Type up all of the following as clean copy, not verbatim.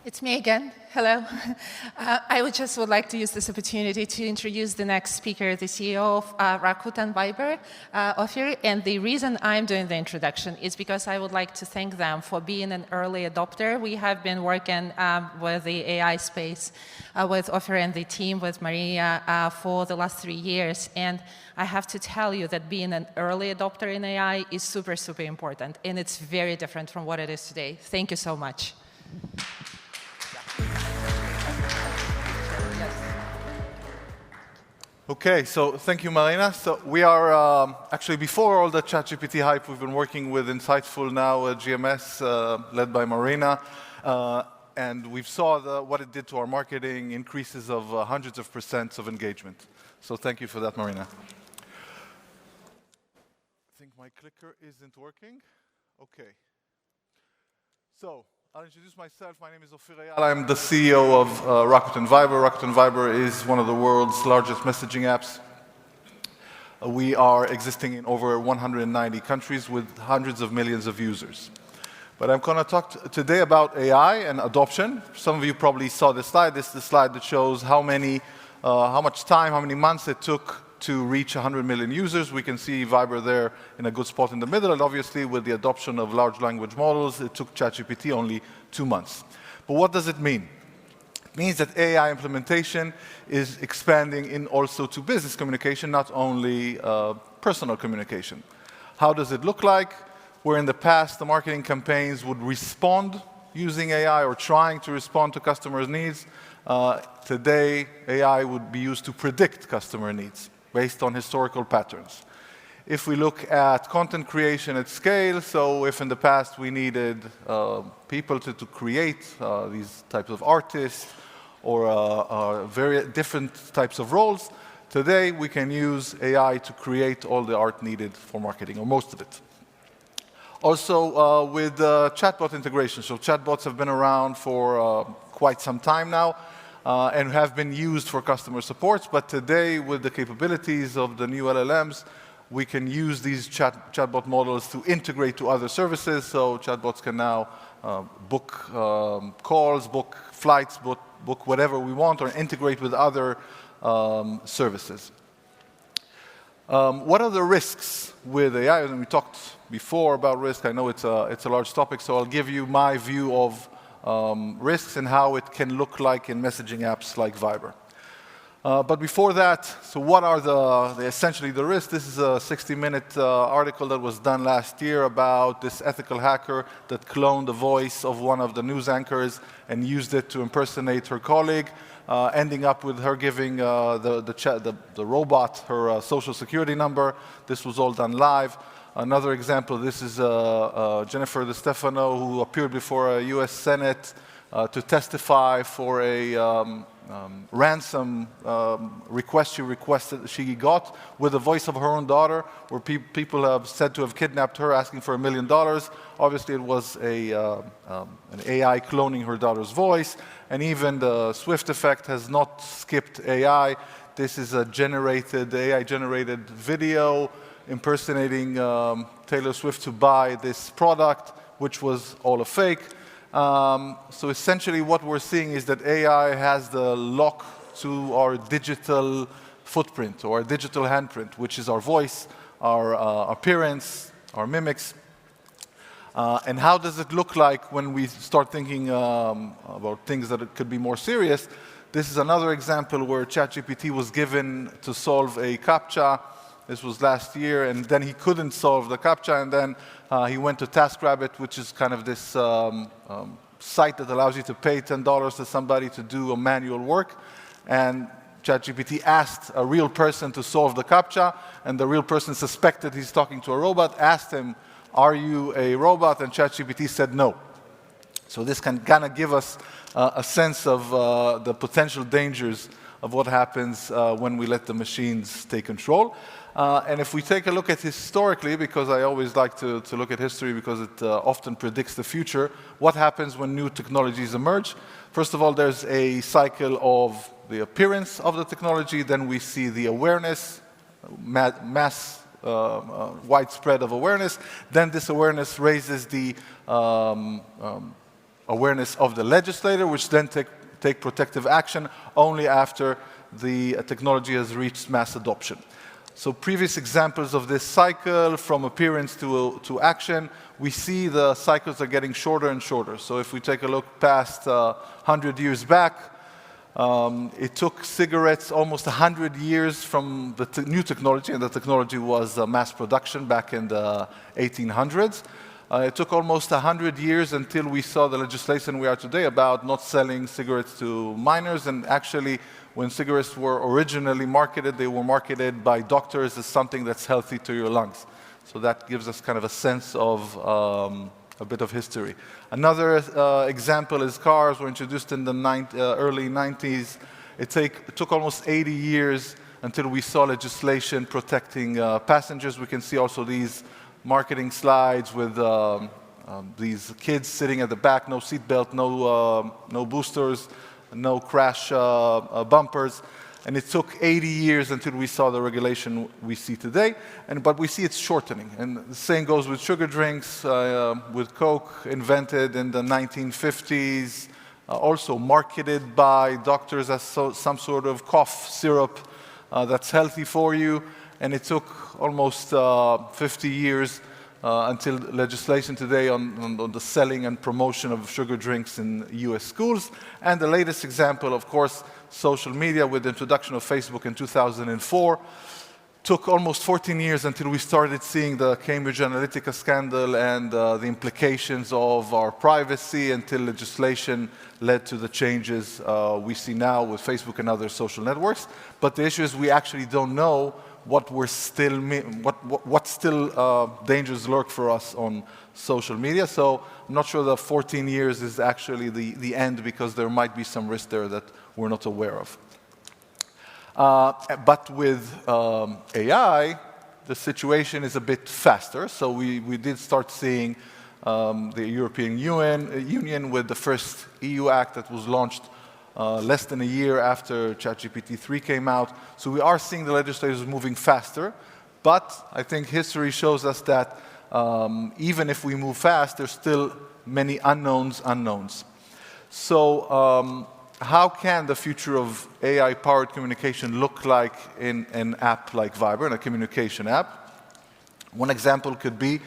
It's me again. Hello. I would like to use this opportunity to introduce the next speaker, the CEO of Rakuten Viber, Ofir. And the reason I'm doing the introduction is because I would like to thank them for being an early adopter. We have been working with the AI space with Ofir and the team, with Maria, for the last 3 years. And I have to tell you that being an early adopter in AI is super, super important. And it's very different from what it is today. Thank you so much. Okay, so thank you, Marina. So we are actually, before all the ChatGPT hype, we've been working with Insightful now, GMS, led by Marina. And we've saw what it did to our marketing, increases of hundreds of % of engagement. So thank you for that, Marina. I think my clicker isn't working. Okay. So I'll introduce myself. My name is Ofir Eyal. I'm the CEO of Rakuten Viber. Rakuten Viber is one of the world's largest messaging apps. We are existing in over 190 countries with hundreds of millions of users. But I'm going to talk today about AI and adoption. Some of you probably saw this slide. This is the slide that shows how much time, how many months it took to reach 100 million users. We can see Viber there in a good spot in the middle, and obviously with the adoption of large language models, it took ChatGPT only 2 months. But what does it mean? It means that AI implementation is expanding in also to business communication, not only personal communication. How does it look like? Where in the past the marketing campaigns would respond using AI or trying to respond to customers' needs, today AI would be used to predict customer needs based on historical patterns. If we look at content creation at scale, so if in the past we needed people to create these types of artists or very different types of roles, today we can use AI to create all the art needed for marketing, or most of it. Also with chatbot integration. So chatbots have been around for quite some time now. And have been used for customer supports, but today with the capabilities of the new LLMs, we can use these chatbot models to integrate to other services. So chatbots can now book calls, book flights, book whatever we want, or integrate with other services. What are the risks with AI? And we talked before about risk. I know it's a large topic, so I'll give you my view of risks and how it can look like in messaging apps like Viber. But before that, so what are essentially the risks? This is a 60-minute article that was done last year about this ethical hacker that cloned the voice of one of the news anchors and used it to impersonate her colleague, ending up with her giving the robot her social security number. This was all done live. Another example, this is Jennifer DeStefano, who appeared before a US Senate to testify for a ransom request she got with the voice of her own daughter, where people have said to have kidnapped her, asking for $1 million. Obviously, it was an AI cloning her daughter's voice, and even the Swift effect has not skipped AI. This is a AI-generated video impersonating Taylor Swift to buy this product, which was all a fake. So essentially what we're seeing is that AI has the lock to our digital footprint, or our digital handprint, which is our voice, our appearance, our mimics. And how does it look like when we start thinking about things that could be more serious? This is another example where ChatGPT was given to solve a CAPTCHA. This was last year, and then he couldn't solve the CAPTCHA, and then he went to TaskRabbit, which is kind of this site that allows you to pay $10 to somebody to do a manual work. And ChatGPT asked a real person to solve the CAPTCHA, and the real person suspected he's talking to a robot, asked him, "Are you a robot?" And ChatGPT said no. So this can kind of give us a sense of the potential dangers of what happens when we let the machines take control. And if we take a look at historically, because I always like to look at history because it often predicts the future, what happens when new technologies emerge? First of all, there's a cycle of the appearance of the technology, then we see the awareness, mass widespread of awareness, then this awareness raises the awareness of the legislator, which then take protective action only after the technology has reached mass adoption. So previous examples of this cycle, from appearance to action, we see the cycles are getting shorter and shorter. So if we take a look past 100 years back, it took cigarettes almost 100 years from the new technology, and the technology was mass production back in the 1800s. It took almost 100 years until we saw the legislation we are today about not selling cigarettes to minors. And actually, when cigarettes were originally marketed, they were marketed by doctors as something that's healthy to your lungs. So that gives us kind of a sense of a bit of history. Another example is cars were introduced in the early 90s. It took almost 80 years until we saw legislation protecting passengers. We can see also these marketing slides with these kids sitting at the back, no seatbelt, no boosters, no crash bumpers. And it took 80 years until we saw the regulation we see today. But we see it's shortening. And the same goes with sugar drinks, with Coke, invented in the 1950s, also marketed by doctors as some sort of cough syrup that's healthy for you. And it took almost 50 years until legislation today on the selling and promotion of sugar drinks in US schools. And the latest example, of course, social media with the introduction of Facebook in 2004. Took almost 14 years until we started seeing the Cambridge Analytica scandal and the implications of our privacy, until legislation led to the changes we see now with Facebook and other social networks. But the issue is we actually don't know what dangers lurk for us on social media. So I'm not sure the 14 years is actually the end, because there might be some risk there that we're not aware of. But with AI, the situation is a bit faster. So we did start seeing the European Union with the first EU Act that was launched less than a year after ChatGPT 3 came out. So we are seeing the legislators moving faster. But I think history shows us that even if we move fast, there's still many unknowns. So how can the future of AI-powered communication look like in an app like Viber, in a communication app? One example could be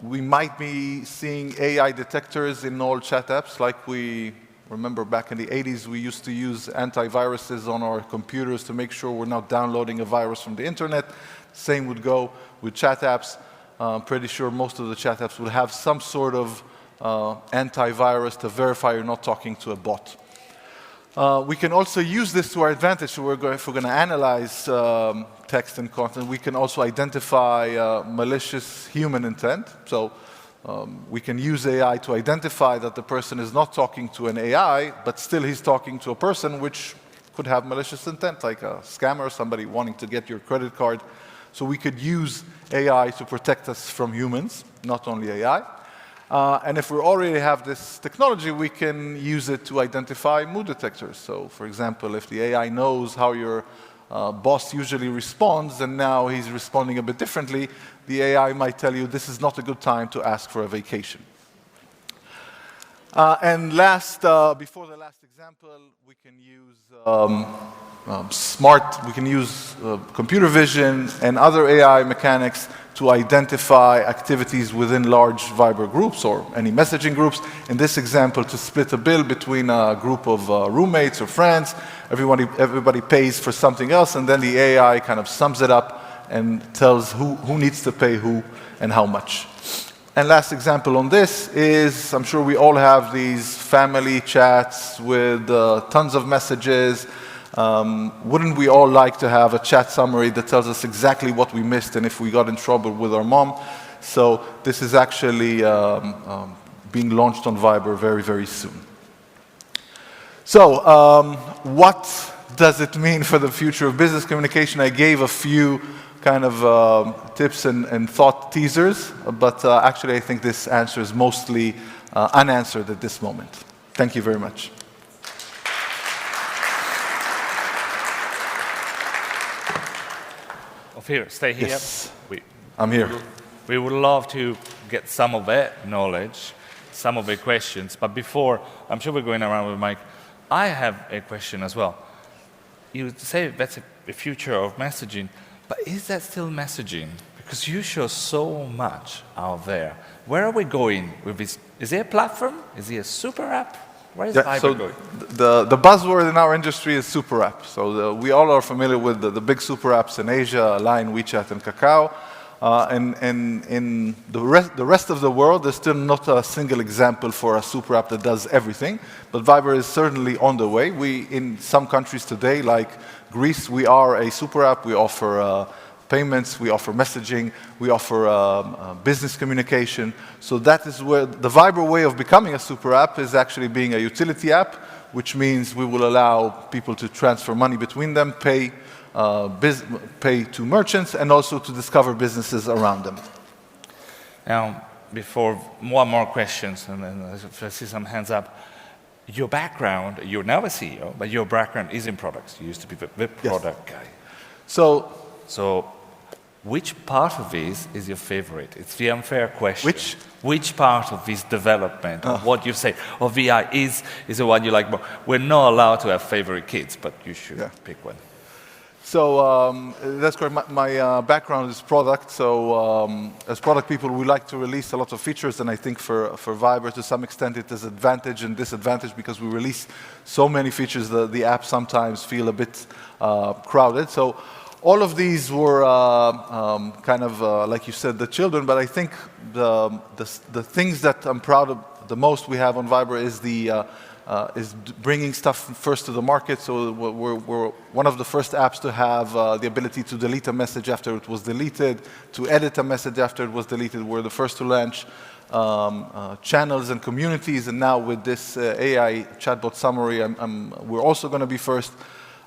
we might be seeing AI detectors in all chat apps. Like we remember back in the 80s, we used to use antiviruses on our computers to make sure we're not downloading a virus from the internet. Same would go with chat apps. I'm pretty sure most of the chat apps will have some sort of antivirus to verify you're not talking to a bot. We can also use this to our advantage. So if we're going to analyze text and content, we can also identify malicious human intent. So we can use AI to identify that the person is not talking to an AI, but still he's talking to a person, which could have malicious intent, like a scammer, somebody wanting to get your credit card. So we could use AI to protect us from humans, not only AI. And if we already have this technology, we can use it to identify mood detectors. So, for example, if the AI knows how your boss usually responds, and now he's responding a bit differently, the AI might tell you this is not a good time to ask for a vacation. And last, before the last example, we can use computer vision and other AI mechanics to identify activities within large Viber groups or any messaging groups. In this example, to split a bill between a group of roommates or friends, everybody pays for something else, and then the AI kind of sums it up and tells who needs to pay who and how much. And last example on this is, I'm sure we all have these family chats with tons of messages. Wouldn't we all like to have a chat summary that tells us exactly what we missed and if we got in trouble with our mom? So this is actually being launched on Viber very, very soon. So what does it mean for the future of business communication? I gave a few kind of tips and thought teasers, but actually I think this answer is mostly unanswered at this moment. Thank you very much. Ofir, stay here. Yes, I'm here. We would love to get some of that knowledge. some of the questions. But before, I'm sure we're going around with Mike. I have a question as well. You say that's the future of messaging, but is that still messaging? Because you show so much out there. Where are we going with this? Is it a platform? Is it a super app? Where is Viber going? The buzzword in our industry is super app. So we all are familiar with the big super apps in Asia, Line, WeChat, and Kakao. And in the rest of the world, there's still not a single example for a super app that does everything. But Viber is certainly on the way. In some countries today, like Greece, we are a super app. We offer payments, we offer messaging, we offer business communication. So that is where the Viber way of becoming a super app is actually being a utility app, which means we will allow people to transfer money between them, pay to merchants, and also to discover businesses around them. Now, before one more questions, and then I see some hands up. Your background, you're now a CEO, but your background is in products. You used to be the product guy. So which part of this is your favorite? It's the unfair question. Which part of this development, of what you say, of VI is the one you like more? We're not allowed to have favorite kids, but you should pick one. So that's correct. My background is product. So as product people, we like to release a lot of features, and I think for Viber, to some extent, it is advantage and disadvantage because we release so many features that the apps sometimes feel a bit crowded. So all of these were kind of, like you said, the children, but I think the things that I'm proud of the most we have on Viber is bringing stuff first to the market. So we're one of the first apps to have the ability to delete a message after it was deleted, to edit a message after it was deleted. We're the first to launch channels and communities, and now with this AI chatbot summary, we're also going to be first.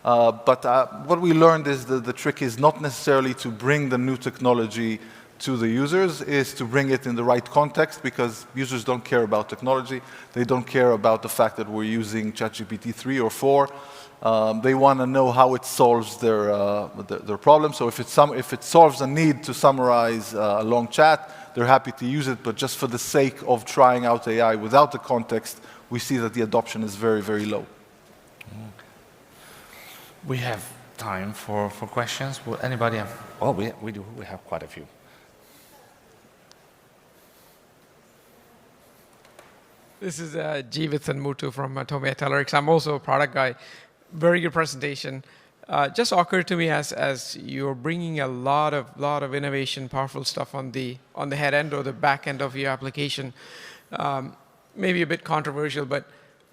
But what we learned is that the trick is not necessarily to bring the new technology to the users, is to bring it in the right context, because users don't care about technology. They don't care about the fact that we're using ChatGPT 3 or 4. They want to know how it solves their problem. So if it solves a need to summarize a long chat, they're happy to use it. But just for the sake of trying out AI without the context, we see that the adoption is very, very low. We have time for questions. Will anybody have? Oh, we do. We have quite a few. This is Jeevith and Mutu from Tomei Telerix. I'm also a product guy. Very good presentation. Just occurred to me as you're bringing a lot of innovation, powerful stuff on the head end or the back end of your application. Maybe a bit controversial, but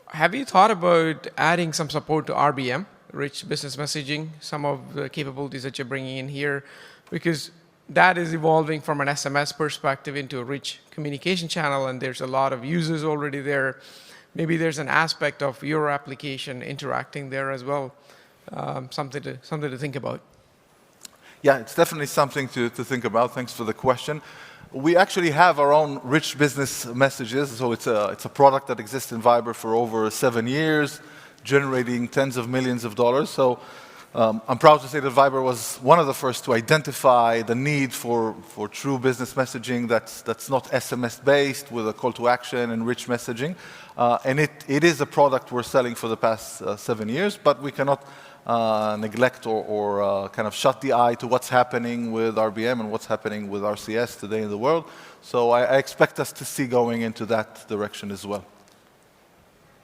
have you thought about adding some support to RBM, rich business messaging, some of the capabilities that you're bringing in here? Because that is evolving from an SMS perspective into a rich communication channel, and there's a lot of users already there. Maybe there's an aspect of your application interacting there as well. Something to think about. Yeah, it's definitely something to think about. Thanks for the question. We actually have our own rich business messages. So it's a product that exists in Viber for over 7 years, generating tens of millions of dollars. So I'm proud to say that Viber was one of the first to identify the need for true business messaging that's not SMS-based, with a call to action and rich messaging. And it is a product we're selling for the past 7 years, but we cannot neglect or kind of shut the eye to what's happening with RBM and what's happening with RCS today in the world. So I expect us to see going into that direction as well.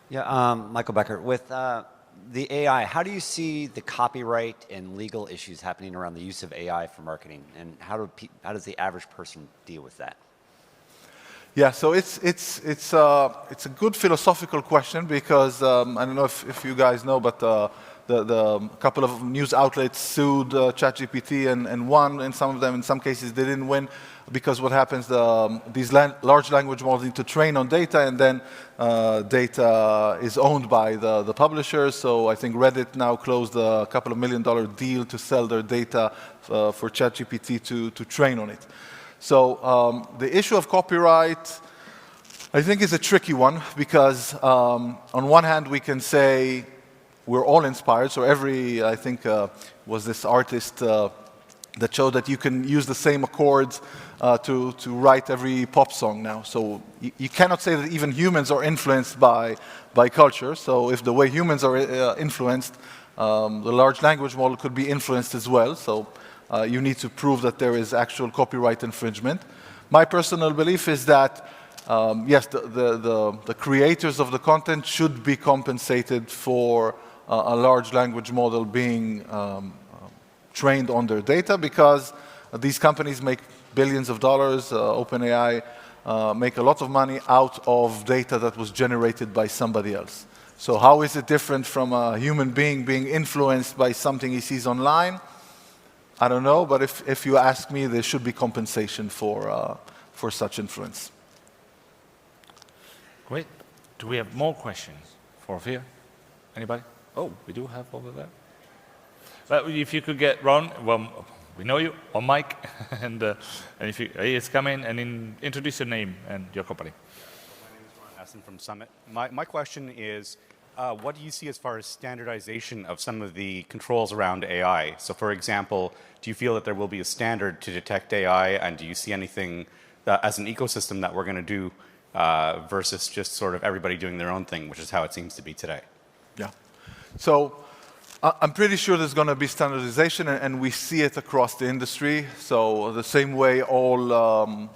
Yeah, Michael Becker, with the AI, how do you see the copyright and legal issues happening around the use of AI for marketing, and how does the average person deal with that? Yeah, so it's a good philosophical question, because I don't know if you guys know, but the couple of news outlets sued ChatGPT and won. In some of them, in some cases, they didn't win, because what happens, these large language models need to train on data, and then data is owned by the publishers. So I think Reddit now closed a couple of $1 million deal to sell their data for ChatGPT to train on it. So the issue of copyright, I think, is a tricky one, because on one hand we can say we're all inspired. So I think was this artist that show that you can use the same accords to write every pop song now. So you cannot say that even humans are influenced by culture. So if the way humans are influenced, the large language model could be influenced as well. So you need to prove that there is actual copyright infringement. My personal belief is that, yes, the creators of the content should be compensated for a large language model being trained on their data, because these companies make billions of dollars. OpenAI make a lot of money out of data that was generated by somebody else. So how is it different from a human being influenced by something he sees online? I don't know, but if you ask me, there should be compensation for such influence. Great. Do we have more questions for Ofir? Anybody? Oh, we do have over there. But if you could get Ron, well, we know you on mic, and if you, he's coming and introduce your name and your company. My name is Ron Essen from Summit. My question is, what do you see as far as standardization of some of the controls around AI? So, for example, do you feel that there will be a standard to detect AI, and do you see anything as an ecosystem that we're going to do versus just sort of everybody doing their own thing, which is how it seems to be today? Yeah. So I'm pretty sure there's going to be standardization, and we see it across the industry. So the same way all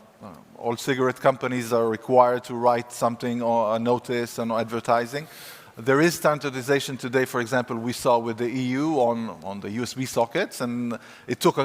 cigarette companies are required to write something or a notice and advertising. There is standardization today. For example, we saw with the EU on the USB sockets, and it took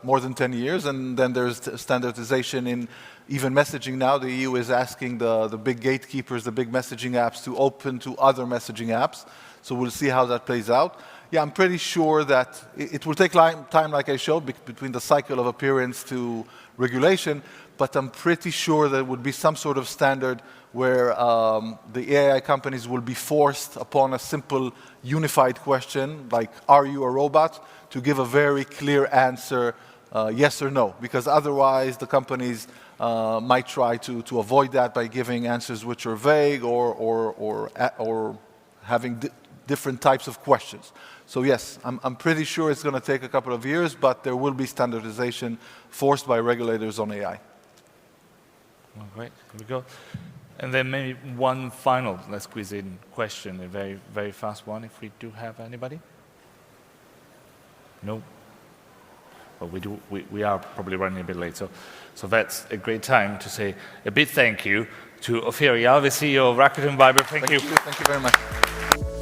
more than 10 years, and then there's standardization in even messaging now. The EU is asking the big gatekeepers, the big messaging apps, to open to other messaging apps. So we'll see how that plays out. Yeah, I'm pretty sure that it will take time, like I showed, between the cycle of appearance to regulation, but I'm pretty sure there would be some sort of standard where the AI companies will be forced upon a simple unified question, like, are you a robot, to give a very clear answer, yes or no, because otherwise the companies might try to avoid that by giving answers which are vague or having different types of questions. So yes, I'm pretty sure it's going to take a couple of years, but there will be standardization forced by regulators on AI. Well, great, here we go. And then maybe one final, let's squeeze in question, a very, very fast one, if we do have anybody. No? Well, we are probably running a bit late, so that's a great time to say a big thank you to Ofir Eyal, the CEO of Rakuten Viber. Thank you. Thank you very much.